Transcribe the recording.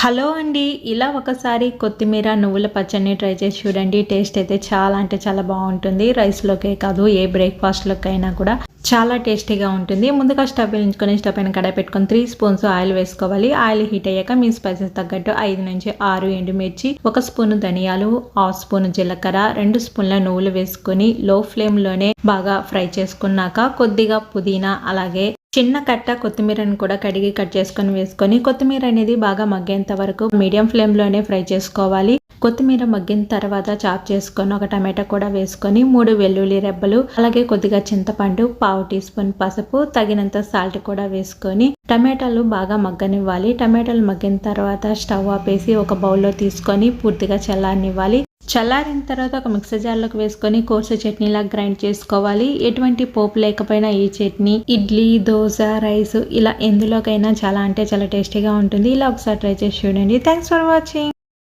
Hello అండి. ఇలా ఒకసారి కొత్తిమీర నువ్వుల పచ్చడిని ట్రై చేసి చూడండి. టేస్ట్ అయితే చాలా అంటే చాలా బాగుంటుంది. రైస్‌లోకే కాదు ఏ బ్రేక్‌ఫాస్ట్‌లోకైనా కూడా చాలా టేస్టీగా ఉంటుంది. ముందుగా స్టవ్ వెలిగించుకొని స్టవ్ పైన కడాయి పెట్టుకొని 3 స్పూన్స్ ఆయిల్ వేసుకోవాలి. ఆయిల్ హీట్ అయ్యాక మీ స్పైసెస్ తగ్గట్టు 5-6 ఎండుమిర్చి, 1 స్పూను ధనియాలు, హాఫ్ స్పూను జీలకర్ర, 2 స్పూన్ల నువ్వులు వేసుకొని లో ఫ్లేమ్‌లోనే బాగా ఫ్రై చేసుకున్నాక కొద్దిగా పుదీనా అలాగే చిన్న కట్ట కొత్తిమీరని కూడా కడిగి కట్ చేసుకొని వేసుకొని కొత్తిమీర అనేది బాగా మగ్గేంత వరకు మీడియం ఫ్లేమ్లోనే ఫ్రై చేసుకోవాలి. కొత్తిమీర మగ్గిన తర్వాత చాప్ చేసుకొని ఒక టమాటా కూడా వేసుకొని 3 వెల్లుల్లి రెబ్బలు అలాగే కొద్దిగా చింతపండు, పావు టీ స్పూన్ పసుపు, తగినంత సాల్ట్ కూడా వేసుకొని టమాటాలు బాగా మగ్గనివ్వాలి. టమాటాలు మగ్గిన తర్వాత స్టవ్ ఆపేసి ఒక బౌల్లో తీసుకొని పూర్తిగా చల్లారనివ్వాలి. చల్లారిన తర్వాత ఒక మిక్సర్ జార్లోకి వేసుకొని కోర్సు చట్నీలా గ్రైండ్ చేసుకోవాలి. ఎటువంటి పోపు లేకపోయినా ఈ చట్నీ ఇడ్లీ, దోశ, రైస్ ఇలా ఎందులోకైనా చాలా అంటే చాలా టేస్టీగా ఉంటుంది. ఇలా ఒకసారి ట్రై చేసి చూడండి. Thanks for watching.